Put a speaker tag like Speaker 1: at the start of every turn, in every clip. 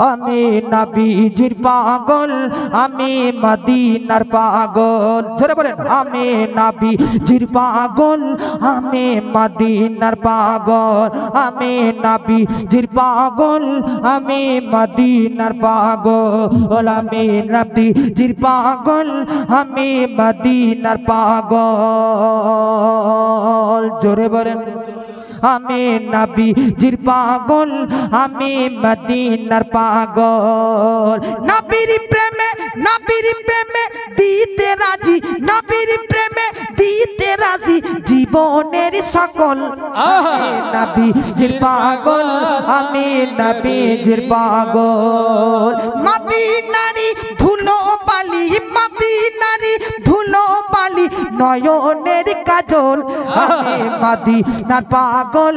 Speaker 1: আমি নবীজির পাগল, আমি মদিনার পাগল। জোরে বলেন, আমি নবীজির পাগল, আমি মদিনার পাগল। আমি নবীজির পাগল, আমি মদিনার পাগল। আমি নবীজির পাগল, আমি মদিনার পাগল। জোরে বলেন, আমি নবীজির পাগল, আমি মদিনার পাগল। নবীর প্রেমে, নবীর প্রেমে দিতে রাজি, নবীর প্রেমে দিতে রাজি জীবনের সকল। আমি নবীজির পাগল, আমি নবীজির পাগল। মদিনারি ধুলো বালি, মদিনারি ধুলো বালি নয়নের কাজল। আমি মদিনার পাগল,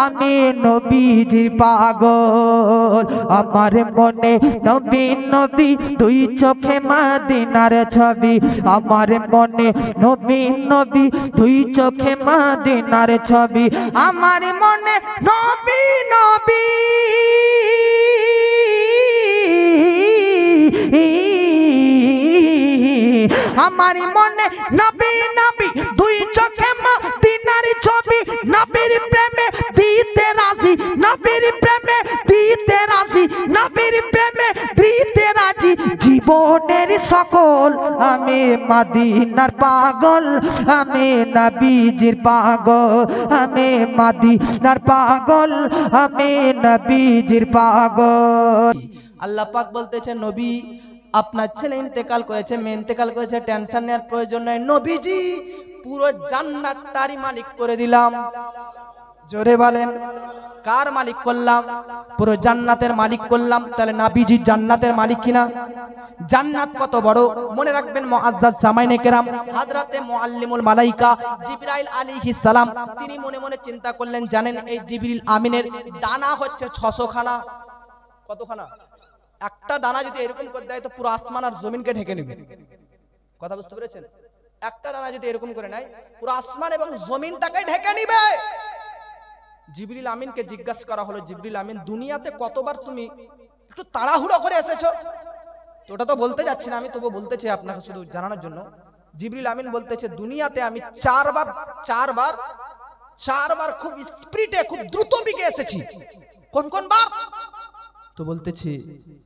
Speaker 1: আমি নবীজির পাগল। আমার মনে নবী নবী দুই চোখে মদিনার ছবি। আমার মনে নবী নবী দুই চোখে মদিনার ছবি। আমার মনে নবী নবী আমার মনে নবী নবী দুই চোখে মদিনার ছবি। নবীর প্রেমে দিতে রাজি, নবীর প্রেমে দিতে রাজি, নবীর প্রেমে দিতে রাজি জীবনের সকল। আমি মদিনার পাগল, আমি নবীজির পাগল। আমি মদিনার পাগল, আমি নবীজির পাগল।
Speaker 2: আল্লাহ পাক বলতেছে, নবী আপনার ছেলে ইন্তেকাল করেছে, মেয়ে ইন্তেকাল করেছে, টেনশন নেওয়ার প্রয়োজন নাই। নবীজি পুরো জান্নাতটারই মালিক করে দিলাম। জোরে বলেন, কার মালিক করলাম? পুরো জান্নাতের মালিক করলাম। তাহলে নবীজি জান্নাতের মালিক কিনা? জান্নাত কত বড় মনে রাখবেন। মুআজ্জাজ সামাইনে কেরাম হযরতে মুআল্লিমুল মালাইকা জিবরাইল আলাইহিস সালাম তিনি মনে মনে চিন্তা করলেন, জানেন এই জিবরিল আমিনের ডানা হচ্ছে 600 খানা। কতখানা? একটা ডানা যদি এরকম করে দেয় তো পুরো আসমান আর জমিনকে ঢেকে নেবে। কথা বুঝতে পেরেছেন? একটা ডানা যদি এরকম করে নেয় পুরো আসমান এবং জমিনটাকে ঢেকে নেবে। জিবরিল আমিনকে জিজ্ঞাসা করা হলো, জিবরিল আমিন দুনিয়াতে কতবার তুমি একটু তাড়াহুড়ো করে এসেছো? তো ওটা তো বলতে যাচ্ছি না আমি, তবু বলতে চাই আপনাকে শুধু জানানোর জন্য। জিবরিল আমিন বলতেছে, দুনিয়াতে আমি চারবার খুব স্পিডে খুব দ্রুত বেগে এসেছি। কোন কোন বার? তো বলতেছে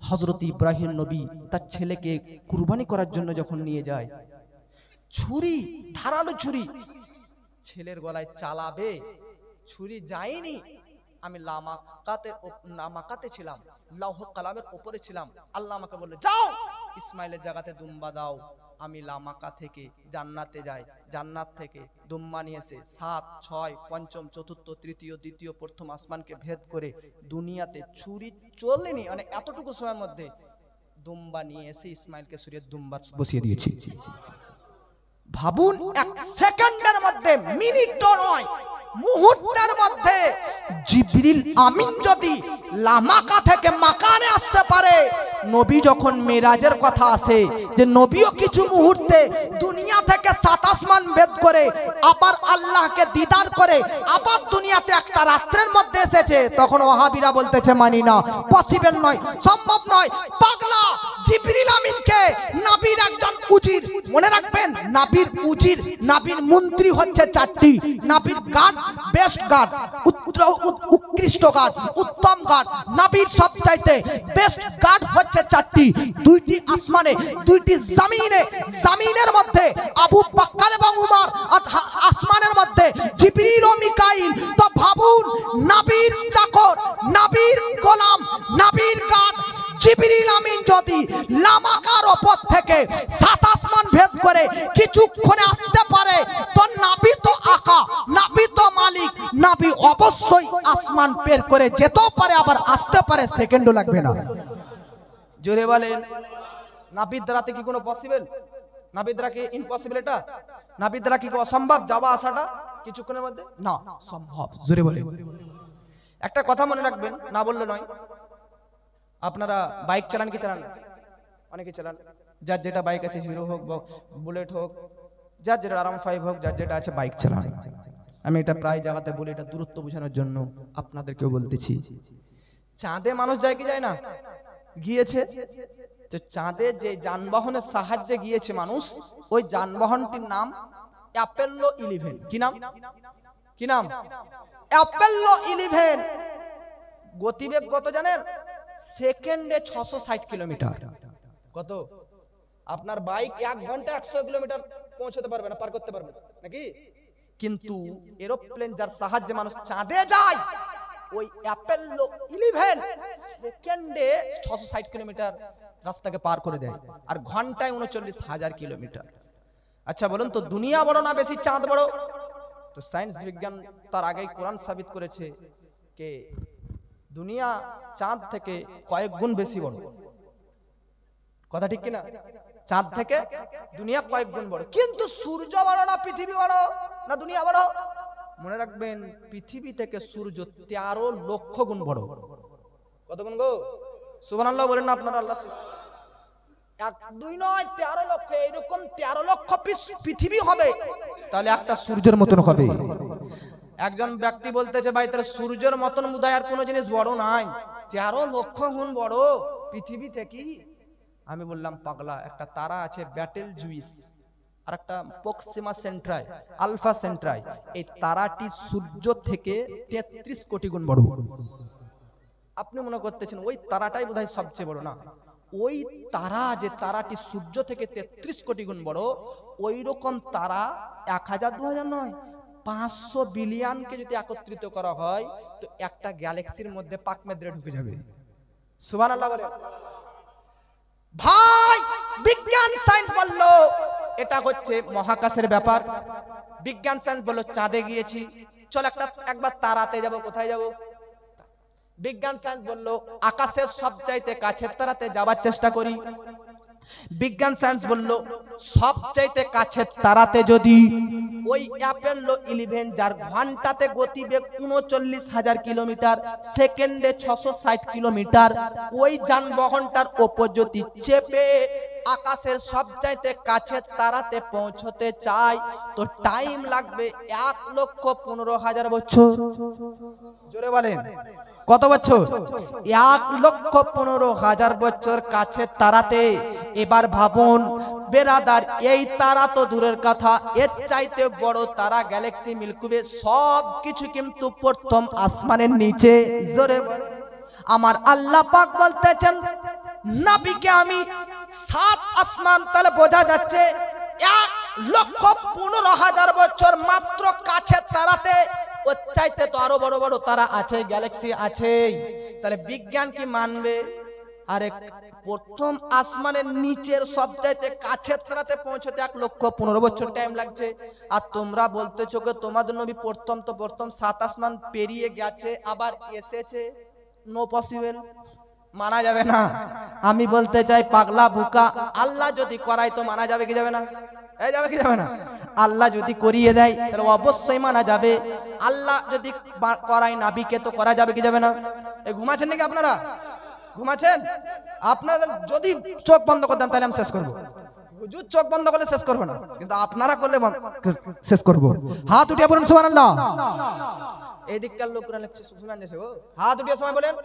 Speaker 2: হযরত ইব্রাহিম নবী তার ছেলেকে কুরবানি করার জন্য যখন নিয়ে যায়, ছুরি, ধারালো ছুরি ছেলের গলায় চালাবে, ছুরি যায়নি। আমি লামাকাতে ছিলাম, লৌহ কালামের উপরে ছিলাম। আল্লাহ আমাকে বলল, যাও ইসমাইলের জায়গাতে দুম্বা দাও। আমি লামাকা থেকে জান্নাতে যাই, জান্নাত থেকে দুম্বা নিয়ে এসে 7, 6, পঞ্চম, চতুর্থ, তৃতীয়, দ্বিতীয়, প্রথম আসমানকে ভেদ করে দুনিয়াতে ছুরি চলেনি, মানে এতটুকু সময়ের মধ্যে দুম্বা নিয়ে এসে ইসমাইলকে ছুরিয়ে দুম্বা বসিয়ে দিয়েছি। ভাবুন, এক সেকেন্ডের মধ্যে, মিনিটও নয়, মুহূর্তের মধ্যে জিবরিল আমিন যদি লামাকা থেকে মাকানে আসতে পারে। নবী যখন মেরাজের কথা আসে যে নবীও কিছু মুহূর্তে দুনিয়া থেকে 7 আসমান ভেদ করে আবার আল্লাহকে দিদার করে আবার দুনিয়াতে একটা রাত্রের মধ্যে এসেছে, তখন ওয়াহাবিরা বলতেছে মানি না, পসিবল নয়, সম্ভব নয়, পাগলা। জিবরিল আমিনকে নবীর একজন উজির, মনে রাখবেন নবীর উজির, নবীর মন্ত্রী হচ্ছে 4টি, নবীর গার্ড, বেস্ট গার্ড, উৎকৃষ্ট গার্ড, উত্তম গার্ড, নবীর সবচাইতে বেস্ট গার্ড হচ্ছে 4টি, 2টি আসমানে, 2টি জমিনে। জমিনের মধ্যে আবু বকর এবং উমর, আসমানের মধ্যে জিবরিল ও মিকাইল। তো ভাবুন, নবীর চাকর, নবীর গোলাম, নবীর গার্ড জিবরিল আমিন যদি লামাকার উপর থেকে 7 আসমান ভেদ করে কিছুক্ষণে আসতে পারে, তো নবী তো আকা, নবী তো মালিক, নবী অবশ্যই আসমান পের করে যেতেও পারে, আবার আসতে পারে, সেকেন্ডও লাগবে না। জোরে বলেন, নবীর দ্বারাতে কি কোনো পসিবল? নবীর দ্বারা কি ইম্পসিবল? এটা নবীর দ্বারা কি অসম্ভব যাওয়া আসাটা কিছুক্ষণের মধ্যে? না, সম্ভব। জোরে বলেন। একটা কথা মনে রাখবেন, না বললে নয়, আপনারা বাইক চালান কি চালান? অনেকে চালান, যার যেটা বাইক আছে, হিরো হোক বা বুলেট হোক, যার যেটা RM5 হোক, যার যেটা আছে বাইক চালান। আমি এটা প্রায় জায়গাতে বলি, এটা দূরত্ব বোঝানোর জন্য আপনাদেরকেও বলতেছি। চাঁদে মানুষ যায় কি যায় না? গিয়েছে। তো চাঁদে যে যানবাহনের সাহায্যে গিয়েছে মানুষ, ওই যানবাহনটির নাম অ্যাপোলো 11। কি নাম? কি নাম? অ্যাপোলো 11। গতিবেগ কত জানেন? সেকেন্ডে 660 কিলোমিটার। কত? আপনার বাইক 1 ঘন্টা 100 কিলোমিটার পৌঁছতে পারবে না, পার করতে পারবে নাকি? কিন্তু এরোপ্লেন যার সাহায্যে মানুষ চাঁদে যায়, ওই অ্যাপোলো 11 সেকেন্ডে 660 কিলোমিটার রাস্তাকে পার করে দেয়, আর ঘন্টায় 39,000 কিলোমিটার। আচ্ছা বলুন তো, দুনিয়া বড় না বেশি চাঁদ বড়? তো সায়েন্স বিজ্ঞান তার আগেই কোরআন সাবিত করেছে যে দুনিয়া চাঁদ থেকে কয়েক গুণ বেশি বড়। কথা ঠিক কিনা? চাঁদ থেকে দুনিয়া কয়েক গুণ বড়। কিন্তু সূর্য বড় না পৃথিবী বড় না দুনিয়া বড়? মনে রাখবেন, পৃথিবী থেকে সূর্য 13 লক্ষ গুণ বড়। কত গুণ গো? সুবহানাল্লাহ বলেন না আপনারা? আল্লাহ 1 2 নয় 13 লক্ষ। এরকম 13 লক্ষ পৃথিবী হবে, তাহলে একটা সূর্যের মতন হবে। একজন ব্যক্তি বলতেছে, ভাই তাহলে সূর্যের মতন মুদায় আর কোনো জিনিস বড় নাই, 13 লক্ষ গুণ বড় পৃথিবী থেকে। আমি বললাম, পাগলা, একটা তারা আছে ব্যাটেল জুইস, আর একটা প্রক্সিমা সেন্ট্রাই, আলফা সেন্ট্রাই। এই তারাটি সূর্য থেকে 33 কোটি গুণ বড়। আপনি মনে করতেছেন ওই তারাটাই বোধহয় সবচেয়ে বড়। না, ওই তারা, যে তারাটি সূর্য থেকে 33 কোটি গুণ বড়, ওই রকম তারা 1000 2000 নয়, 500 বিলিয়নকে যদি একত্রিত করা হয় তো একটা গ্যালাক্সির মধ্যে পাক মেদ্রে ঢুকে যাবে। সুবহানাল্লাহ বলে। ভাই, বিজ্ঞান সায়েন্স বললো এটা হচ্ছে মহাকাশের ব্যাপার। বিজ্ঞান সায়েন্স বললো চাঁদে গিয়েছি, চল একবার তারাতে যাব। কোথায় যাব? বিজ্ঞান সায়েন্স বললো আকাশের সবচাইতে কাছের তারাতে যাবার চেষ্টা করি। বিজ্ঞান সায়েন্স বললো সবচাইতে কাছের তারাতে যদি ওই অ্যাপোলো 11, যার ঘন্টাতে গতিবেগ 39,000 কিলোমিটার, সেকেন্ডে 660 কিলোমিটার, ওই যানবাহনটার ওপর যদি চেপে আকাশের সবচাইতে কাছের তারাতে পৌঁছতে চাই তো টাইম লাগবে 1,15,000 বছর। জোরে বলেন, কত বছর? 1,15,000 বছর কাছের তারাতে। এবার ভাবুন বেরাদার, এই তারা তো দূরের কথা, এর চাইতে বড় তারা গ্যালাক্সি মিল্কি ওয়ে, সব কিছু কিন্তু প্রথম আসমানের নিচে। জোরে আমার আল্লাহ পাক বলতেছেন, নবীকে আমি 7 আসমান, তাহলে বোঝা যাচ্ছে 1,15,000 বছর মাত্র কাছের তারাতে। ওর চাইতে তো আরো বড় বড় তারা আছে, গ্যালাক্সি আছে। তাহলে বিজ্ঞান কি মানবে? আরে প্রথম আসমানের নিচের সবচাইতে কাছের তারাতে পৌঁছতে 1,15,000 বছর টাইম লাগছে। আর তোমরা বলতেছো যে তোমাদের নবী প্রথম 7 আসমান পেরিয়ে গেছে, আবার এসেছে। নো পসিবল, মানা যাবে না। আমি বলতে চাই, পাগলা বুকা, আল্লাহ যদি করায় তো মানা যাবে কি যাবে না? যাবে কি যাবে না? আল্লাহ যদি করিয়ে দেয় তাহলে অবশ্যই মানা যাবে। আল্লাহ যদি করায় নাবিকে তো করা যাবে কি যাবে না? ঘুমাচ্ছেন নাকি আপনারা? ঘুমাচ্ছেন? আপনাদের যদি চোখ বন্ধ করে দেন তাহলে আমি শেষ করবো। হুজুর চোখ বন্ধ করলে শেষ করবো না, কিন্তু আপনারা করলে শেষ করবো। হাত উঠিয়ে বলুন সুবহানাল্লাহ। এই দিককার লোকরা লেখছে সুবহানাল্লাহ, হাত উঠিয়ে সময় বলেন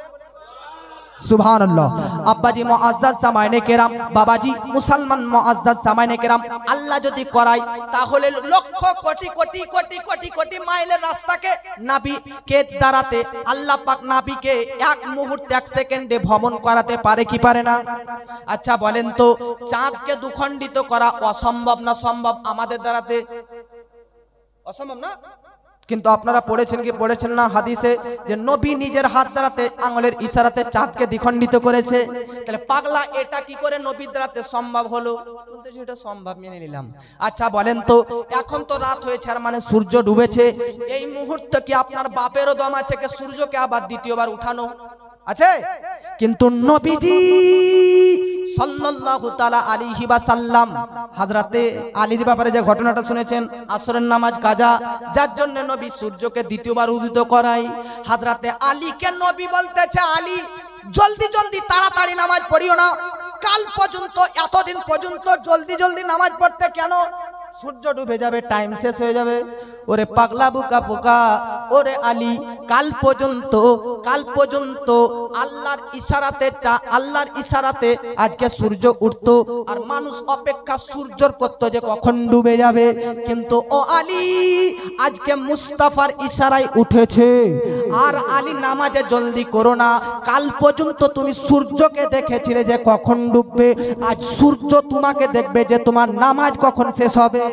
Speaker 2: সুবহানাল্লাহ। আব্বাজি মুআজ্জাজ সামাইনে কেরাম, বাবাজি মুসলমান মুআজ্জাজ সামাইনে কেরাম, আল্লাহ যদি করায় তাহলে লক্ষ কোটি কোটি কোটি কোটি কোটি মাইলের রাস্তাকে নবীকে দ্বারাতে আল্লাহ পাক নবীকে 1 মুহূর্তে 1 সেকেন্ডে ভ্রমণ করাতে পারে কি পারে না? আচ্ছা বলেন তো, চাঁদকে দুখণ্ডিত করা অসম্ভব না সম্ভব? আমাদের দ্বারাতে অসম্ভব না? কিন্তু আপনারা পড়েছেন কি পড়েছেন না হাদিসে যে নবী নিজের হাত দ্বারাতে আঙ্গুলের ইশারাতে চাঁদকে দ্বিখণ্ডিত করেছে। তাহলে পাগলা, এটা কি করে নবীর দ্বারাতে সম্ভব হলো? বলতে এটা সম্ভব, মেনে নিলাম। আচ্ছা বলেন তো, এখন তো রাত হয়েছে, আর মানে সূর্য ডুবেছে, এই মুহূর্তে কি আপনার বাপেরও দম আছে কি সূর্যকে আবার দ্বিতীয়বার উঠানো? আছে? কিন্তু নবীজি সাল্লাল্লাহু তাআলা আলাইহি ওয়াসাল্লাম হযরতে আলীর ব্যাপারে যে ঘটনাটা শুনেছেন, আসরের নামাজ কাজা, যার জন্য নবী সূর্যকে দ্বিতীয়বার উদিত করায়। হযরতে আলীকে নবী বলতেছে, আলী জলদি জলদি তাড়াতাড়ি নামাজ পড়িও না, কাল পর্যন্ত এতদিন পর্যন্ত জলদি জলদি নামাজ পড়তে কেন? সূর্য ডুবে যাবে, টাইম শেষ হয়ে যাবে। ওরে পাগলা বুকা পোকা, ওরে আলী, কাল পর্যন্ত আল্লাহর ইশারাতে আজকে সূর্য উঠতো আর মানুষ অপেক্ষা সূর্যর করতো যে কখন ডুবে যাবে। কিন্তু ও আলী, আজকে মুস্তাফার ইশারায় উঠেছে। আর আলী নামাজে জলদি করো না, কাল পর্যন্ত তুমি সূর্যকে দেখেছিলে যে কখন ডুববে, আজ সূর্য তোমাকে দেখবে যে তোমার নামাজ কখন শেষ হবে।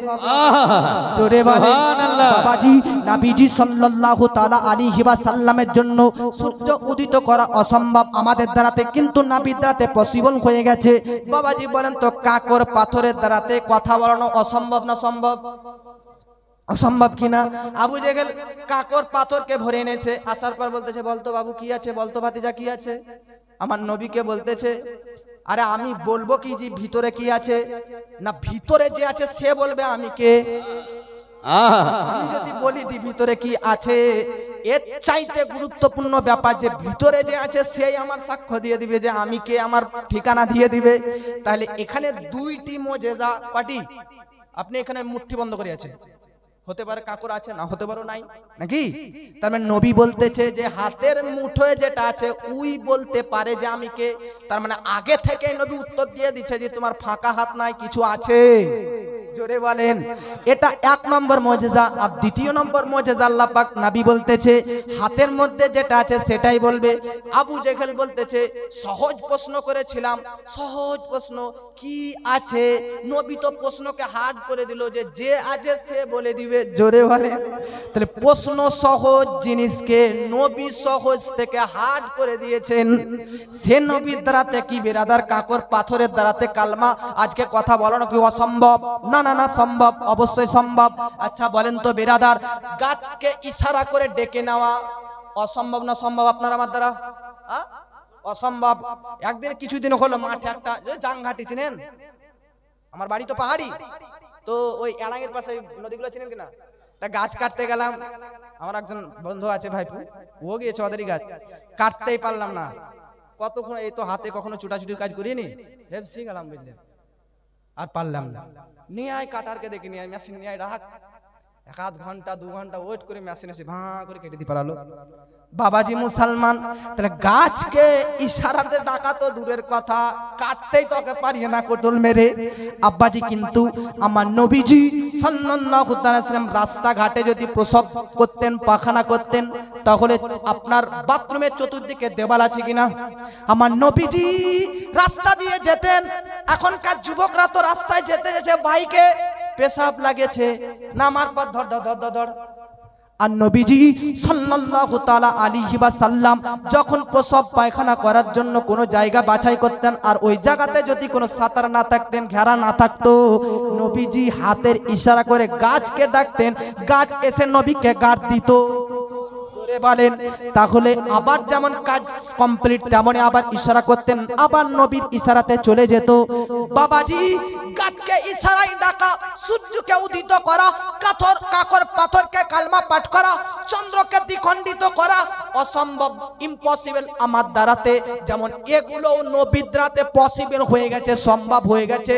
Speaker 2: জোরে বলেন বাবাজি। নবীজি সাল্লাল্লাহু তাআলা আলাইহি ওয়াসাল্লামের জন্য সূর্য উদিত করা অসম্ভব আমাদের দ্বারাতে, কিন্তু নবীর দ্বারাতে পসিবল হয়ে গেছে। বাবাজি বলেন তো, কাকর পাথরের দ্বারাতে কথা বলানো অসম্ভব না সম্ভব? অসম্ভব কিনা? আবু জেহেল কাকর পাথরকে ভরে এনেছে, আসার পর বলতেছে, বলতো বাবু কি আছে, বলতো ভাতিজা কি আছে। আমার নবীকে বলতেছে, আরে আমি বলবো কি যে ভিতরে কি আছে? না, ভিতরে যে আছে সে বলবে আমি কে। আমি যদি বলি দি ভিতরে কি আছে, এর চাইতে গুরুত্বপূর্ণ ব্যাপার যে ভিতরে যে আছে সেই আমার সাক্ষ্য দিয়ে দিবে যে আমি কে, আমার ঠিকানা দিয়ে দিবে। তাহলে এখানে দুইটি মুজিজা, কয়টি? আপনি এখানে মুঠি বন্ধ করে আছেন, হতে পারে কাকর আছে, না হতে পারে নাই, নাকি? তার মানে নবী বলতেছে যে হাতের মুঠোয় যেটা আছে উই বলতে পারে যে আমি কে। তার মানে আগে থেকে নবী উত্তর দিয়ে দিচ্ছে যে তোমার ফাঁকা হাত নাই, কিছু আছে। জোরে বলেন। এটা এক নম্বর মুজিজা। আর দ্বিতীয় নম্বর মুজিজা আল্লাহ পাক নবী বলতেছে হাতের মধ্যে যেটা আছে সেটাই বলবে। আবু জেহেল বলতেছে সহজ প্রশ্ন করেছিলাম, সহজ প্রশ্ন কি আছে? নবী তো প্রশ্নকে হার্ড করে দিল যে যে আছে সে বলে দিবে। জোরে বলেন। তাহলে প্রশ্ন সহজ জিনিসকে নবী সহজ থেকে হার্ড করে দিয়েছেন। সে নবীর দ্বারাতে কি বেরাদার কাকর পাথরের দ্বারাতে কালমা আজকে কথা বলানো কি অসম্ভব? না না না, সম্ভব, অবশ্যই সম্ভব। আচ্ছা বলেন তো বেরাদার, গাছকে ইশারা করে ডেকে নেওয়া অসম্ভব না সম্ভব আপনার আমার দ্বারা? অসম্ভব। একদিন কিছুদিন হলো মাঠে একটা জাংঘাটি চিনেন? আমার বাড়ি তো পাহাড়ি, তো ওই এড়াঙের পাশে নদীগুলো চিনেন কিনা? একটা গাছ কাটতে গেলাম, আমার একজন বন্ধু আছে ভাইপু, ও গিয়েছে ওদেরই গাছ, কাটতেই পারলাম না। কতক্ষণ, এই তো হাতে কখনো ছুটাছুটির কাজ করিনি, হেপসি গেলাম বুঝলেন, আর পারলাম না। নিয়ে আয় কাটারকে দেখে নিয়ে আয়, মেশিন নিয়ে আয়, রাখ। 1 ঘন্টা 2 ঘন্টা ওয়েট করে মেশিন এসে ভাঁ করে কেটে দিয়ে পারলো। বাবাজি মুসলমান, তাহলে গাছকে ইশারাতে ডাকা তো দূরের কথা, কাটতেই তোকে পারিয়ে না কোটল মেরে। আব্বাজি কিন্তু আমার নবীজি সাল্লাল্লাহু আলাইহি ওয়াসাল্লাম রাস্তাঘাটে যদি প্রসব করতেন, পায়খানা করতেন, তাহলে আপনার বাথরুমের চতুর্দিকে দেওয়াল আছে কিনা? আমার নবীজি রাস্তা দিয়ে যেতেন। এখনকার যুবকরা তো রাস্তায় যেতে যেতে বাইকে পেশাব লাগেছে, নামার পর ধর ধর ধর ধর। আর নবীজি সাল্লাল্লাহু তাআলা আলাইহি ওয়াসাল্লাম যখন প্রসব পায়খানা করার জন্য কোনো জায়গা বাছাই করতেন, আর ওই জায়গাতে যদি কোনো সাতার না থাকতেন, ঘেরা না থাকতো, নবীজি হাতের ইশারা করে গাছকে ডাকতেন, গাছ এসে নবীকে গাড় দিত। বলেন, তাহলে আবার যেমন কাজ কমপ্লিট তেমনি আবার ইশারা করতেন, আবার নবীর ইশারাতে চলে যেত। বাবাজি গাছকে ইশারায় ডাকা, সূর্যকে উদিত করা, কাকর পাথরকে কালমা পাঠ করা, চন্দ্রকে দ্বিখণ্ডিত করা অসম্ভব, ইম্পসিবল আমার দ্বারাতে। যেমন এগুলো নবীর দ্বারাতে পসিবল হয়ে গেছে, সম্ভব হয়ে গেছে,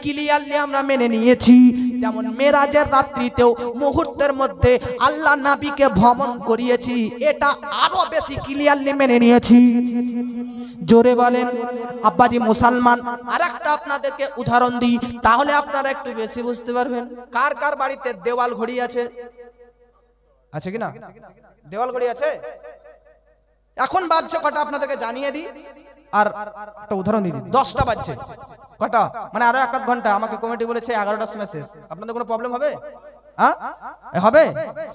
Speaker 2: ক্লিয়ারলি আমরা মেনে নিয়েছি। যেমন মেরাজের রাত্রিতেও মুহূর্তের মধ্যে আল্লাহ নবীকে ভ্রমণ করিয়েছি, এটা আরো বেশি ক্লিয়ারলি মেনে নিয়েছি। জোরে বলেন। আব্বাজি মুসলমান, আরেকটা আপনাদেরকে উদাহরণ দিই, তাহলে আপনারা একটু বেশি বুঝতে পারবেন। কার কার বাড়িতে দেওয়াল ঘড়ি আছে? আছে কিনা? দেওয়াল ঘড়ি আছে? এখন বাজছে কটা আপনাদেরকে জানিয়ে দিই, আর একটা উদাহরণ দিই। 10টা বাজছে। কটা? মানে আরো 1 ঘন্টা। আমাকে কমিটি বলেছে 11টার সময় শেষ। আপনাদের কোনো প্রবলেম হবে? হ্যাঁ হবে?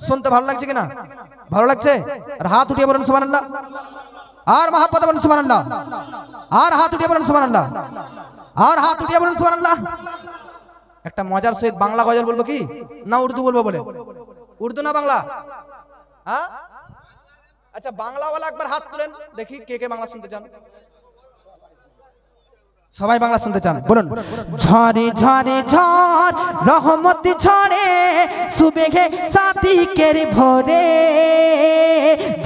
Speaker 2: শুনতে ভালো লাগছে কিনা? ভালো লাগছে? আর হাত উঠিয়ে বলেন সুবহানাল্লাহ। আর মহাব্বতে বলেন সুবহানাল্লাহ। আর হাত উঠিয়ে বলেন সুবহানাল্লাহ। আর হাত উঠিয়ে বলেন সুবহানাল্লাহ। একটা মজার সহিত বাংলা গজল বলবো কি না উর্দু বলবো? বলে উর্দু না বাংলা? হ্যাঁ আচ্ছা, বাংলাওয়ালা একবার হাত তুলেন দেখি, কে কে বাংলা শুনতে চান? সবাই বাংলা শুনতে চান? বলুন। ঝরে ঝরে ঝড় রহমত ঝরে সুবেহে সাদিকের ভোরে,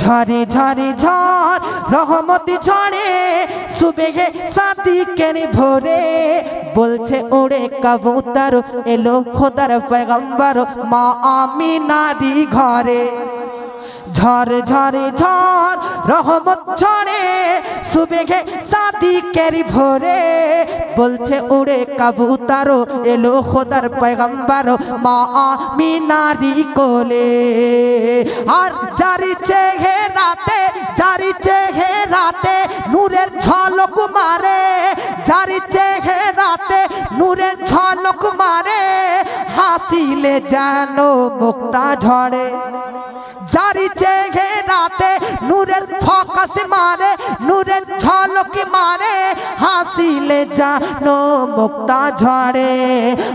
Speaker 2: ঝরে ঝরে ঝড় রহমত ঝরে সুবেহে সাদিকের ভোরে,
Speaker 1: বলছে উড়ে কবুতর এলো খোদার পয়গম্বর মা আমিনারি ঘরে ঝড় ঝড়ে ঝড় রহমত ঝড়ে সুবেগে সাদিকের ভোরে বলছে উড়ে কবুতর এলো খোদার পয়গম্বর মা আমিনারি কোলে আর জারি চেহারাতে নূরের ঝলক মারে জারি চেহারাতে নূরের ঝলক মারে হাসিলে যেন মুক্তা ঝরে জারি চেহারাতে নূরের ফোকাস মারে নূরের ঝলক মারে হাসিলে যেন মুক্তা ঝরে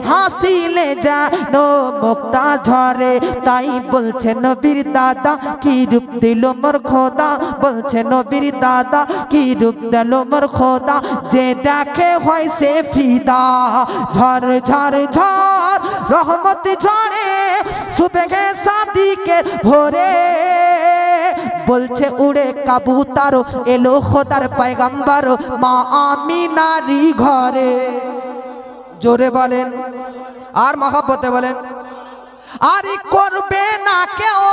Speaker 1: হাসিলে যেন মুক্তা ঝরে তাই বলছে নবীর দাদা কি রূপ দিল মোর খোদা বলছে নবীর দাদা কি রূপ দিল মোর খোদা যে দেখে হয় সে ফিদা ঝড় ঝড় ঝড় রহমত ঝরে সুবেগে সাদিকের ভোরে বলছে উড়ে কবুতর এলো খোদার পয়গম্বর মা আমিনারি ঘরে জোরে বলেন আর মহব্বতে বলেন আরে করবে না কেউ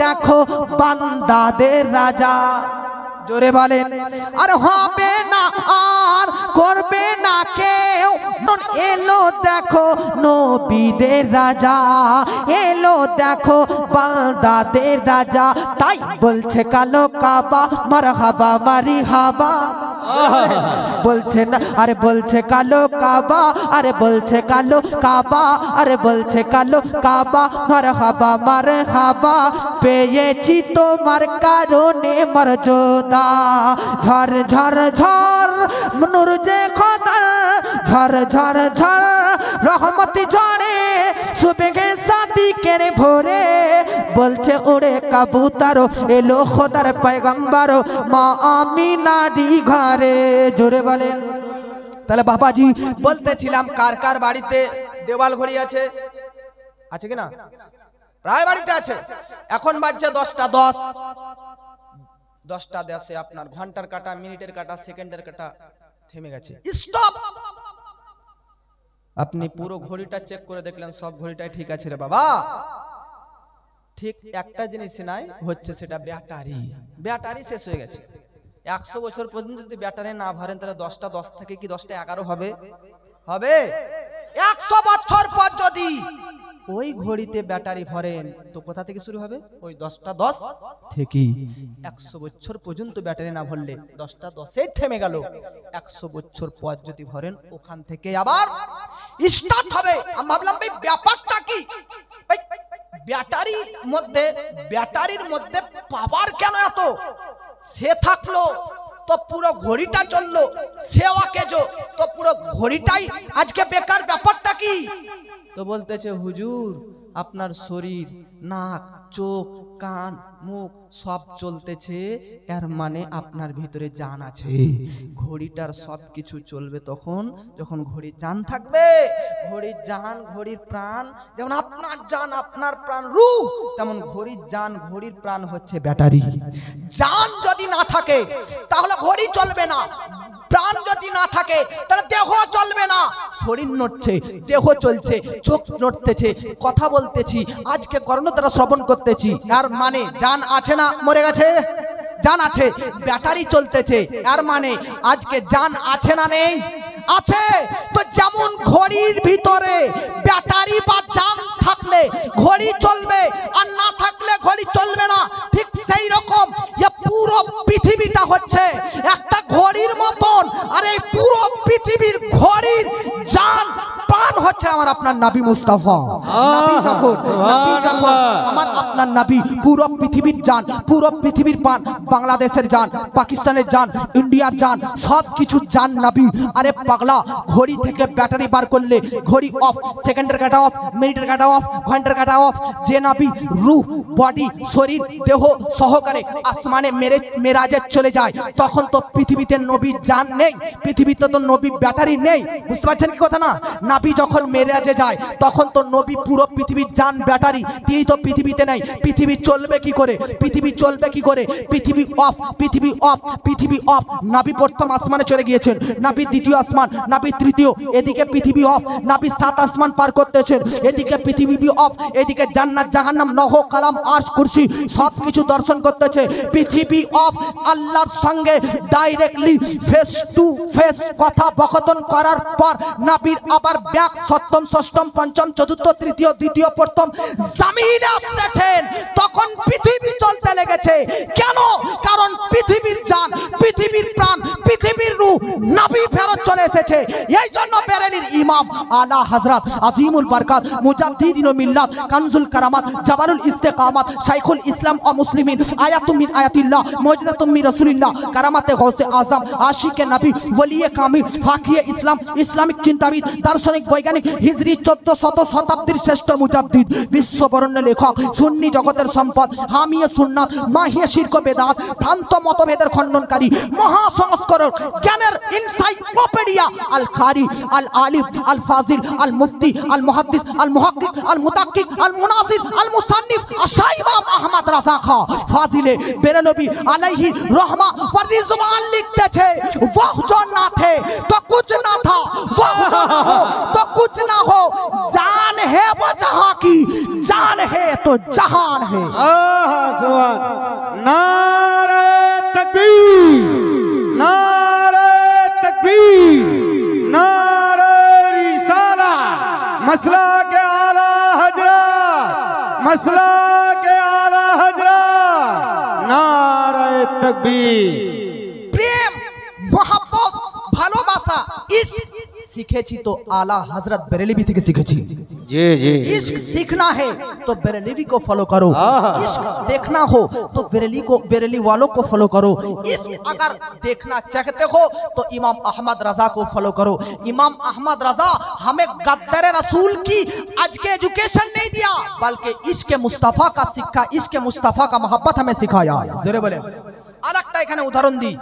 Speaker 1: দেখো বান্দাদের রাজা জোরে বলেন আর হবে না আর করবে না কেউ এলো দেখো নবীদের রাজা এলো দেখো বান্দাদের রাজা তাই বলছে কালো কাবা মারহাবা মারিহাবা বলছে না আরে বলছে কালো কাবা আরে বলছে কালো কাবা আরে বলছে কালো কাবা মারহাবা মারহাবা পেয়েছি তোমার কারণে মর্যাদা ঝড় ঝড় ঝড় নূর যে খোদার ঝড় ঝড় ঝড় রহমত ঝরে সুবেগে সাদিকের ভোরে বলছে উড়ে কবুতর এলো খোদার পয়গম্বর মা আমিনারি ঘরে জোরে বলেন তাহলে বাবাজি বলতেছিলাম কার কার বাড়িতে দেওয়াল ঘড়ি আছে আছে কিনা প্রায় বাড়িতে আছে এখন বাজছে 10টা 10 10টা 10 আপনার ঘন্টার কাটা মিনিটের কাটা সেকেন্ডের কাটা থেমে গেছে স্টপ আপনি পুরো ঘড়িটা চেক করে দেখলেন সব ঘড়িটাই ঠিক আছে রে বাবা ঠিক একটা জিনিস নাই হচ্ছে সেটা ব্যাটারি শেষ হয়ে গেছে 100 বছর পর্যন্ত যদি ব্যাটারি না ভরেন তাহলে 10টা 10 থেকে কি 10টা 11 হবে হবে 100 বছর পর যদি ওই ঘড়িতে ব্যাটারি ভরেন তো কোথা থেকে শুরু হবে ওই 10টা 10 থেকে 100 বছর পর্যন্ত ব্যাটারি না ভরলে 10টা 10 এ থেমে গেল 100 বছর পর যদি ভরেন ওখান থেকে আবার স্টার্ট হবে আমি ভাবলাম ভাই ব্যাপারটা কি ভাই ব্যাটারির মধ্যে পাওয়ার কেন এত সে থাকলো তো পুরো ঘড়িটা চললো সে অকেজো তো পুরো ঘড়িটাই আজকে বেকার ব্যাপারটা কি তো বলতেছে হুজুর আপনার শরীর নাক চোখ কান মুখ সব চলতেছে এর মানে আপনার ভিতরে জান আছে ঘড়িটার সব কিছু চলবে তখন যখন ঘড়ির জান থাকবে ঘড়ির জান ঘড়ির প্রাণ যেমন আপনার জান আপনার প্রাণ রূহ তেমন ঘড়ির জান ঘড়ির প্রাণ হচ্ছে ব্যাটারি জান যদি না থাকে তাহলে ঘড়ি চলবে না প্রাণ যদি না থাকে তাহলে দেহ চলবে না শরীর নড়ছে দেহ চলছে চোখ নড়তেছে কথা বলতেছি আজকে কর্ণ দ্বারা শ্রবণ করতেছি আর মানে জান আছে না মরে গেছে জান আছে ব্যাটারি চলতেছে আর মানে আজকে জান আছে না নেই আছে তো যেমন ঘড়ির ভিতরে ব্যাটারি বা জান থাকলে ঘড়ি চলবে আর না থাকলে ঘড়ি চলবে না ঠিক সেই রকম এই পুরো পৃথিবীটা হচ্ছে একটা ঘড়ির মতন আর এই পুরো পৃথিবীর ঘড়ির জান প্রাণ হচ্ছে আমার আপনার নবী মুস্তাফা নবী যখন আমার আপনার নবী পুরো পৃথিবীর জান পুরো পৃথিবীর প্রাণ বাংলাদেশের জান পাকিস্তানের জান ইন্ডিয়ার জান সব কিছু জান নবী আরে পাগলা ঘড়ি থেকে ব্যাটারি বার করলে ঘড়ি অফ সেকেন্ডের কাটা অফ মিনিটের কাটা অফ ঘন্টার কাটা অফ যে নবী রূহ বডি শরীর দেহ সহকারে আসমানে মেরাজে চলে যায় তখন তো পৃথিবীতে নবী জান নেই পৃথিবীতে তো নবী ব্যাটারি নেই বুঝতে পারছেন কি কথা না নবী যখন মেরাজে যায় তখন তো নবী পুরো পৃথিবীর জান ব্যাটারি তিনি তো পৃথিবীতে নেই
Speaker 2: পৃথিবী চলবে কি করে, পৃথিবী চলবে কি করে, পৃথিবী অফ, পৃথিবী অফ, পৃথিবী অফ। নবী প্রথম আসমানে চলে গিয়েছেন, নবী দ্বিতীয় আসমান, নবী তৃতীয়, এদিকে পৃথিবী অফ। নবী 7 আসমান পার করতেছেন, এদিকে পৃথিবী অফ, এদিকে জান্নাত জাহান্নাম নহ কালাম আরশ কুরসি সব কিছু দর্শন করতেছে। পৃথিবী অফ, আল্লাহর সঙ্গে ডাইরেক্টলি ফেস টু ফেস কথা বকতন করার পর নবীর আবার ব্যাক সপ্তম ষষ্ঠম পঞ্চম চতুর্থ তৃতীয় দ্বিতীয় প্রথম জমিনে আসতেছেন, তখন পৃথিবী চলতে লেগেছে। কেন? কারণ পৃথিবীর জান, পৃথিবীর প্রাণ, পৃথিবীর রূহ নবী ফেরত চলে এসেছে। এই জন্য বেরেলির ইমাম আলা হযরত আজিমুল বরকাত মুজাদ্দিদিন মিল্লাত কানজুল কারামাত জাবালুল ইস্তেকামাত শাইখুল ইসলাম ও মুসলিমিন আয়াতুম মিন আয়াতিল্লাহ মুজিজাতুম মিন রাসূলিল্লাহ কারামাতে গৌসে আজম আশিকে নবী ওলিয়ে কামিল ফাকিয়ে ইসলাম ইসলামিক চিন্তাবিদ দার্শনিক বৈজ্ঞানিক হিজরি 1400 শতাব্দীর শ্রেষ্ঠ মুজাদ্দিদ বিশ্ববরণ্য লেখক সুন্নি জগতের সম্পদ হামিয়ে সুন্নাত মাহিয়ে শিরক বেদাত ভ্রান্ত মতভেদের খণ্ডনকারী মহা সংস্করণ জ্ঞানের এনসাইক্লোপিডিয়া আল কারি আল আলিম আল ফাজিল আল মুফতি আল মুহাদ্দিস আল মুহাক্কিক আল মুতাক্কিক আল মুনাজির আল মুসান্নিফ আশা ইমাম আহমদ রাজা খাঁ ফাজিলে বেরেলভী আলাইহি रहमा पर रिजवान लिखते थे वो जो ना थे तो कुछ ना था, वो जो ना हो तो कुछ ना हो, जान है वो जहां की, जान है तो जहान है।
Speaker 3: सुभान नारे तकबीर, नारे तकबीर, नारे रिसाला, मसला के आला हजरत, मसला के आला हजरत, नारे तकबीर।
Speaker 2: प्रेम मोहब्बत ভালোবাসা इश्क सीखेছি तो आला हजरत बेरेलवी থেকে শিখেছি।
Speaker 3: जी जी
Speaker 2: इश्क सीखना है तो बेरेलवी को फॉलो करो, इश्क देखना हो तो बेरेली वालों को फॉलो करो, इश्क अगर देखना चाहते हो तो इमाम अहमद रजा को फॉलो करो। इमाम अहमद रजा हमें गद्दार रसूल की आज के एजुकेशन नहीं दिया, बल्कि इश्क मुस्तफा का सिक्का, इश्क मुस्तफा का मोहब्बत हमें सिखाया। जरे बोले আর একটা এখানে উদাহরণ দিই,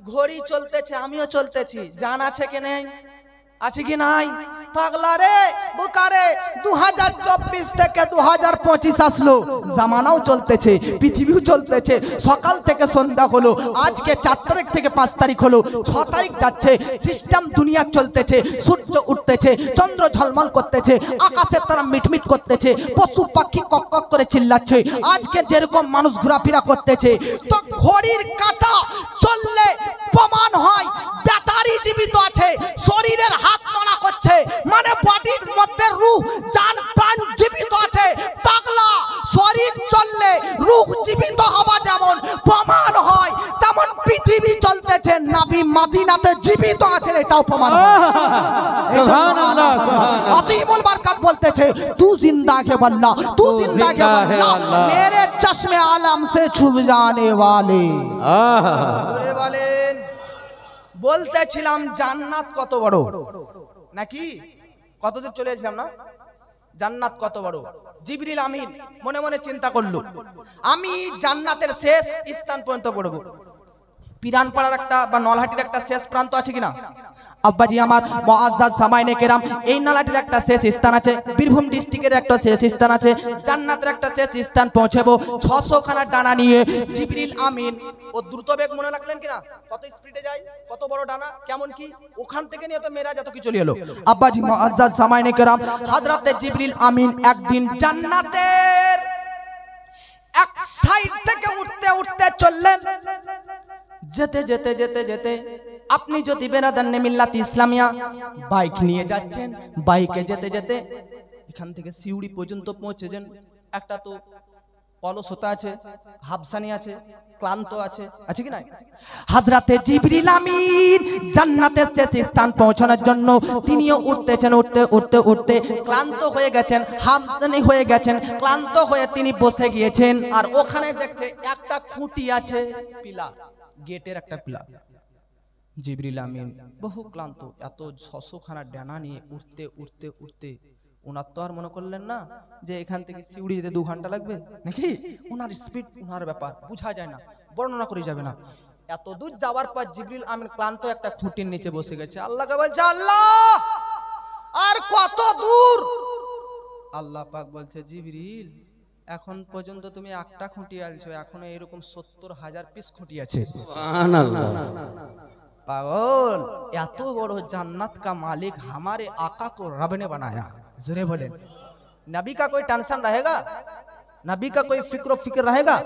Speaker 2: ঘড়ি চলতেছে আমিও চলতেছি, জান আছে কি নেই, আছে কি নাই? পাগলা রে বুকারে 2024 থেকে 2025 আসলো, জামানাও চলতেছে, পৃথিবীও চলতেছে, সকাল থেকে সন্ধ্যা হলো, আজকে 4 তারিখ থেকে 5 তারিখ হলো, 6 তারিখ যাচ্ছে, সিস্টেম দুনিয়া চলতেছে, সূর্য উঠতেছে, চন্দ্র ঝলমল করতেছে, আকাশে তারা মিটমিট করতেছে, পশু পাখি কক কক করে চিল্লাচ্ছে, আজকে যেরকম মানুষ ঘোরাফেরা করতেছে। তো ঘড়ির কাঁটা চললে প্রমাণ হয় ব্যাটারি জীবিত আছে, শরীরের হাত নাড়া করছে, মানে বডির মধ্যে রূহ জান প্রাণ জীবিত আছে। পাগলা শরীর চললে রূহ জীবিত হওয়া যেমন প্রমাণ হয়, তেমন পৃথিবী চলতেছে, নবী মদিনাতে জীবিত আছেন, এটাও প্রমাণ হয়।
Speaker 3: সুবহানাল্লাহ সুবহানাল্লাহ।
Speaker 2: আজিমুল বরকত বলতেছে তু জিন্দা হে বল্লা, তু জিন্দা হে বল্লা, মেরে চশমে আলম সে ছুপ জানে ওয়ালে। জোরে বলেন। বলতেছিলাম জান্নাত কত বড়, নাকি কতদূর চলে এসেছিলাম না, জান্নাত কত বড়। জিবরিল আমিন মনে মনে চিন্তা করলো, আমি জান্নাতের শেষ স্থান পর্যন্ত পড়ব। পিরানপাড়ার একটা বা নলহাটির একটা শেষ প্রান্ত আছে কিনা আব্বাজি আমার মুআজ্জাজ সামাইনে কেরাম, এই নলহাটির একটা শেষ স্থান আছে, বীরভূম ডিস্ট্রিক্টের একটা শেষ স্থান আছে, জান্নাতের একটা শেষ স্থান পৌঁছাবো। 600 খানা ডানা নিয়ে জিবরিল আমিন, ও দ্রুত বেগ মনে রাখলেন কিনা, কত স্পিডে যায়, কত বড় ডানা, কেমন কি, ওখান থেকে নিয়ে তো মেরাজ এত কি চলে এলো। আব্বাজি মুআজ্জাজ সামাইনে কেরাম, হযরতে জিবরিল আমিন একদিন জান্নাতের এক সাইড থেকে উঠতে উঠতে চললেন, যেতে যেতে যেতে যেতে আপনি যদি বেরাদান মিল্লাত ইসলামিয়া বাইক নিয়ে যাচ্ছেন, বাইকে যেতে যেতে এখান থেকে সিউড়ি পর্যন্ত পৌঁছেছেন, একটা তো অলসতা আছে, হাবসানি আছে, ক্লান্ত আছে, আছে কি নাই? হযরতে জিবরিল আমিন জান্নাতের শেষ স্থান পৌঁছানোর জন্য তিনিও উঠতেছেন, উঠতে উঠতে উঠতে ক্লান্ত হয়ে গেছেন, হাবসানি হয়ে গেছেন, ক্লান্ত হয়ে তিনি বসে গিয়েছেন। আর ওখানে দেখছে একটা খুঁটি আছে, পিলার, গেটের একটা পিলার। জিবরিল আমিন বহু ক্লান্ত, এত 600 খানা ডানা নিয়ে উঠতে উঠতে উঠতে ওনার তো আর মনে করলেন না যে এখান থেকে সিউড়ি যেতে 2 ঘন্টা লাগবে, নাকি? ওনার স্পিড, ওনার ব্যাপার বোঝা যায় না, বর্ণনা করে যাবে না। এত দূর যাওয়ার পর জিবরিল আমিন ক্লান্ত একটা খুঁটির নিচে বসে গেছে, আল্লাহকে বলছে আল্লাহ আর কত দূর? আল্লাহ পাক বলছে জিবরিল এখন পর্যন্ত তুমি একটা খুঁটি আলছো, এখনো এরকম 70,000 পিস খুঁটি আছে।
Speaker 3: সুবহানাল্লাহ।
Speaker 2: पागल, এত বড় জান্নাত का मालिक हमारे आका को रब ने बनाया। जोरे बोले, नबी का कोई टेंशन रहेगा? नबी का कोई फिक्र रहेगा?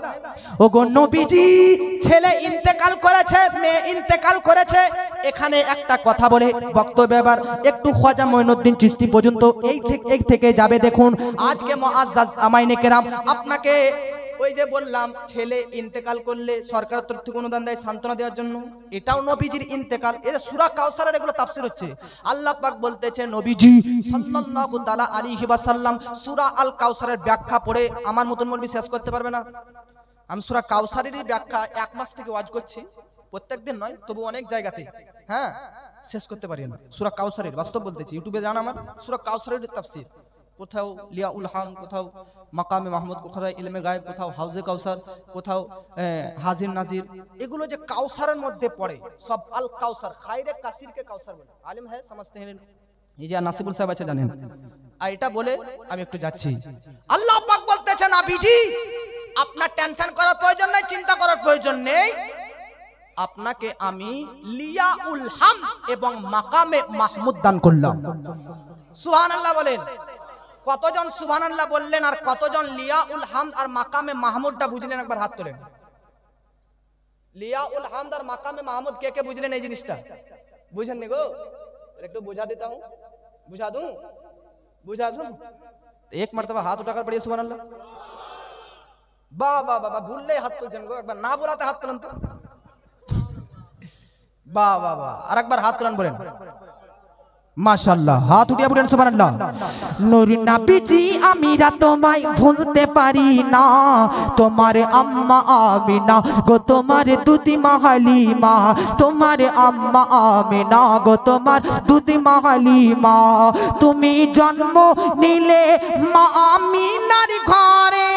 Speaker 2: ওগো নবীজি ছেলে ইন্তেকাল করেছে, মেয়ে ইন্তেকাল করেছে, এখানে একটা কথা বলে বক্তব্য এবার একটু খাজা মঈনুদ্দিন চিশতি পর্যন্ত এই থেকে যাবে। দেখুন আজকে মুআজ্জাজ আমাইনে কেরাম, আপনাকে ওই যে বললাম ছেলে ইন্তেকাল করলে সরকার তরফ থেকে অনুদান দেয় সান্ত্বনা দেওয়ার জন্য, এটাও নবীজির ইন্তেকাল। এটা সূরা কাউসারের এগুলো তাফসীর হচ্ছে। আল্লাহ পাক বলতেছে নবীজি সাল্লাল্লাহু তাআলা আলাইহি ওয়াসাল্লাম সূরা আল কাউসারের ব্যাখ্যা পড়ে আমার মতন মৌলবি শেষ করতে পারবে না। আমি সূরা কাউসারেরই ব্যাখ্যা 1 মাস থেকে ওয়াজ করছি, প্রত্যেকদিন নয় তবু অনেক জায়গাতে, হ্যাঁ শেষ করতে পারি না। সূরা কাউসারের বাস্তব বলতেছি, ইউটিউবে জানা আমার সূরা কাউসারের তাফসীর, কোথাও লিয়াউল হাম, কোথাও মাকামে মাহমুদ, কোথাও ইলমে গায়েব, কোথাও হাউজে কাউসার, কোথাও হাজির নাজির, এগুলো যে কাউসারের মধ্যে পড়ে সব আল কাউসার, খায়রে কাসির কে কাউসার বলে। আলিম হ্যায় समझते हैं, এই যে নাসিবুল সাহেব আছে জানেন। আর এটা বলে আমি একটু যাচ্ছি। আল্লাহ পাক বলতেছেন নবীজি আপনার টেনশন করার প্রয়োজন নেই, চিন্তা করার প্রয়োজন নেই, আপনাকে আমি লিয়াউল হাম এবং মাকামে মাহমুদ দান করলাম। সুবহানাল্লাহ বলেন। কতজন সুবহানাল্লাহ বললেন আর কতজন লিয়াউল হামদ আর মাকামে মাহমুদটা বুঝলেন? একবার হাত তোলেন। লিয়াউল হামদ আর মাকামে মাহমুদ কে কে বুঝলেন এই জিনিসটা? বুঝেননি গো? একটু বুঝা देता हूं, বুঝা दूं एक मर्तबा हाथ उठाकर पढ़िए सुबहानअल्लाह। वाह वाह वाह, भूलले हाथ तुलছেন গো, একবার না বলাতে হাত তোলেন তো। वाह वाह वाह, আরেকবার হাত তোলেন বলেন মাশাআল্লাহ, হাত উঠিয়ে বলেন সুবহানাল্লাহ। নূর নবীজি আমিরা তোমায় ভুলতে পারি না, তোমার আম্মা আমিনা গো তোমার দুধি মা হালিমা, তোমার আম্মা আমিনা গো তোমার দুধি মা হালিমা, তুমি জন্ম নিলে মা আমিনার ঘরে,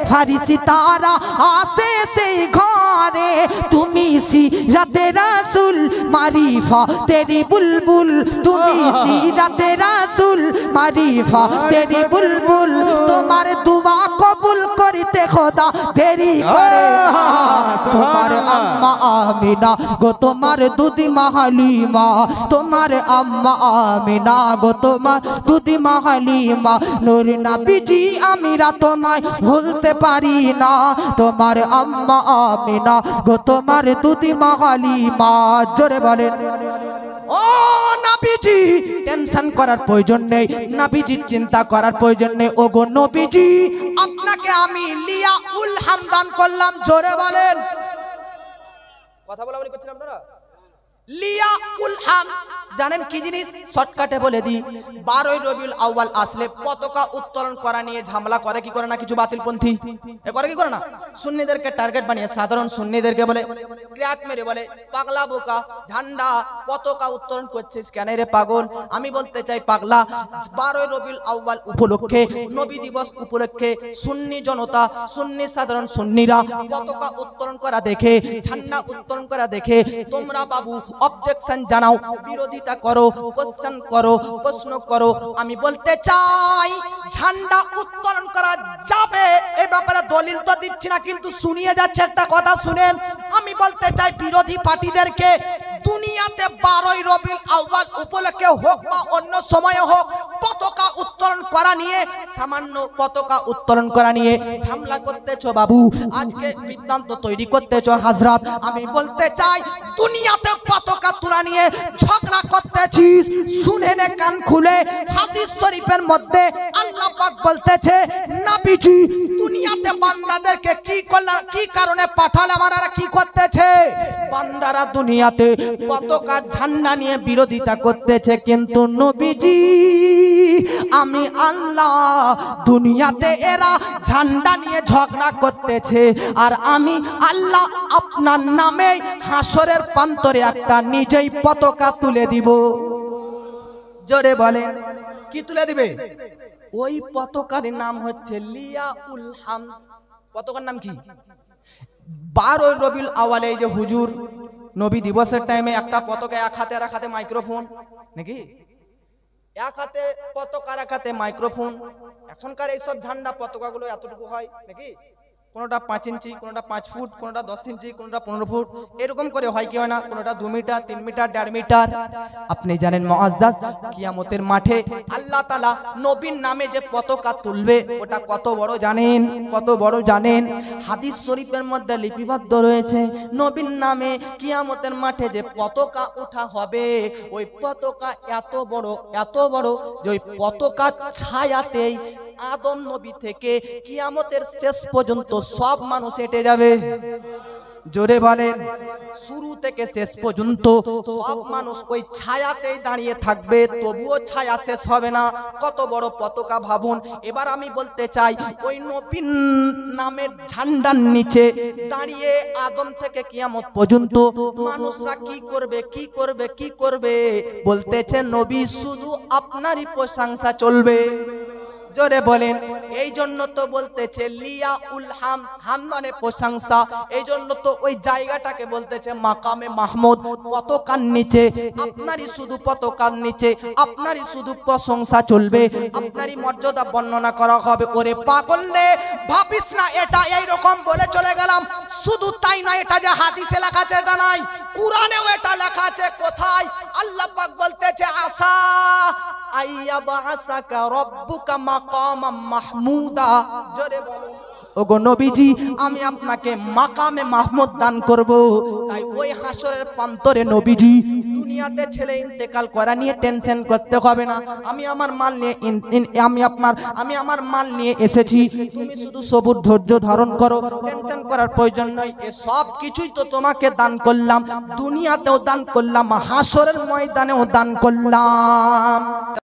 Speaker 2: ফারিসি তারা আসে সেই ঘরে, তুমি সিরাতে রাসূল মারিফা তেরি বুলবুল, তুমি সিরাতে রাসূল মারিফা তেরি বুলবুল, তোমার দুয়া কবুল করিতে খোদা দেরি করে না, তোমার আম্মা আমিনা গো তোমার দুধি মা হালিমা, তোমার আম্মা আমিনা গো তোমার দুধি মা হালিমা, নূর নবীজি আমিরা তোমায় ভুলতে পারি না, তোমার আম্মা আমিনা গো তোমার দুধি মা হালিমা। জোরে বলেন ও নবীজি টেনশন করার প্রয়োজন নেই, নবীজি চিন্তা করার প্রয়োজন নেই। ওগো নবীজি আপনাকে আমি লিয়াউল হাম দান করলাম। জোরে বলেন, কথা বলা বলি করছেন আপনারা। লিয়াউল হাম জানেন কি জিনিস? শর্টকাটে বলে দি, 12ই রবিউল আউয়াল আসলে পতাকা উত্তোলন করা নিয়ে ঝামেলা করে কি করে না কিছু বাতিলপন্থী? এ করে কি করে না? সুন্নিদেরকে টার্গেট বানিয়ে সাধারণ সুন্নিদেরকে বলে ক্র্যাক মেরে বলে পাগলা বোকা, ঝান্ডা পতাকা উত্তোলন করছিস কেন রে পাগল? আমি বলতে চাই পাগলা, 12ই রবিউল আউয়াল উপলক্ষে, নবী দিবস উপলক্ষে সুন্নি জনতা, সুন্নি সাধারণ সুন্নিরা পতাকা উত্তোলন করা দেখে, ঝান্ডা উত্তোলন করা দেখে তোমরা বাবু অবজেকশন জানাও, বিরোধিতা করো, কোশ্চেন করো, প্রশ্ন করো। আমি বলতে চাই ঝান্ডা উত্তোলন করা যাবে, এই ব্যাপারে দলিল তো দিচ্ছি না কিন্তু শুনিয়ে যাচ্ছে একটা কথা শুনেন। আমি বলতে চাই বিরোধী পার্টিদেরকে দুনিয়াতে 12ই রবিউল আউয়াল উপলক্ষে হোক বা অন্য সময়ে হোক পতাকা উত্তোলন করা নিয়ে, সামান্য পতাকা উত্তোলন করা নিয়ে ঝামেলা করতেছো বাবু, আজকে বিদ্যান্ত তৈরি করতেছো হাজরাত। আমি বলতে চাই দুনিয়াতে পতাকা তোলা নিয়ে ঝগড়া করতেছিস, শুনে নে কান খুলে, হাদিস শরীফের মধ্যে আল্লাহ পাক বলতেছে নবীজি দুনিয়াতে বান্দাদেরকে কি করলেন, কি কারণে পাঠালে, আমারা কি করতেছে? বান্দারা দুনিয়াতে পতাকা ঝান্ডা নিয়ে বিরোধিতা করতেছে, কিন্তু নবীজি আমি আল্লাহ দুনিয়াতে এরা ঝান্ডা নিয়ে ঝগড়া করতেছে, আর আমি আল্লাহ আপনার নামে হাসরের প্রান্তরে একটা নিজেই পতাকা তুলে দিব। জোরে বলেন কি তুলে দিবে? ওই পতাকার নাম হচ্ছে লিয়াউল হাম। পতাকার নাম কি? 12ই রবিউল আউয়ালে এই যে হুজুর নবী দিবসের টাইমে একটা পতাকা এক হাতে আর এক হাতে মাইক্রোফোন নাকি
Speaker 1: এক হাতে পতাকা, এক হাতে মাইক্রোফোন। এখনকার এইসব ঝান্ডা পতাকাগুলো এতটুকু হয় নাকি? কোনোটা 5 ইঞ্চি, কোনোটা 5 ফুট, কোনোটা 10 ইঞ্চি, কোনোটা 15 ফুট, এরকম করে হয় কি হয় না? কোনোটা 2 মিটার, 3 মিটার, 1.5 মিটার। আপনি জানেন মুআজ্জাজ, কিয়ামতের মাঠে আল্লাহ তাআলা নবীর নামে যে পতাকা তুলবে ওটা কত বড় জানেন? কত বড় জানেন? হাদিস শরীফের মধ্যে লিপিবদ্ধ রয়েছে, নবীর নামে কিয়ামতের মাঠে যে পতাকা ওঠা হবে, ওই পতাকা এত বড় যে ওই পতাকার ছায়াতেই আদম নবী থেকে কিয়ামতের শেষ পর্যন্ত সব মানুষ হেঁটে যাবে। জোরে বলেন, শুরু থেকে শেষ পর্যন্ত সব মানুষ ওই ছায়াতেই দাঁড়িয়ে থাকবে, তবুও ছায়া শেষ হবে না। কত বড় পতাকা ভাবুন। এবার আমি বলতে চাই, ওই নবীর নামের ঝান্ডার নিচে দাঁড়িয়ে আদম থেকে কিয়ামত পর্যন্ত মানুষরা কি করবে, কি করবে, কি করবে? বলতেছে নবী শুধু আপনারই প্রশংসা চলবে। জোরে বলেন। এই জন্য তো বলতেছে লিয়া উল হাম, হাম মানে প্রশংসা। এই জন্য তো ওই জায়গাটাকে বলতেছে মাকামে মাহমুদ, পতাকার নিচে আপনারই শুধু পতাকার নিচে আপনারই শুধু প্রশংসা চলবে, আপনারই মর্যাদা বর্ণনা করা হবে। ওরে পাগল রে, ভাবিস না এটা এইরকম বলে চলে গেলাম। শুধু তাই না, এটা যে হাদিসে লেখা আছে এটা নাই, কুরআনেও এটা লেখা আছে। কোথায়? আল্লাহ পাক বলতেছে আসা আইয়াবাসাকা রব্বুকা মাকামাম মাহমুদা। জোরে বলো। ওগো নবীজি, আমি আপনাকে মাকামে মাহমুদ দান করব। তাই ওই হাসরের প্রান্তরে নবীজি দুনিয়াতে ছেলে ইন্তেকাল করা নিয়ে টেনশন করতে হবে না। আমি আমার মাল নিয়ে আমি আমার মাল নিয়ে এসেছি, তুমি শুধু সবুর ধৈর্য ধারণ করো, টেনশন করার প্রয়োজন নয়। এ সব কিছুই তো তোমাকে দান করলাম, দুনিয়াতেও দান করলাম, হাসরের ময়দানেও দান করলাম।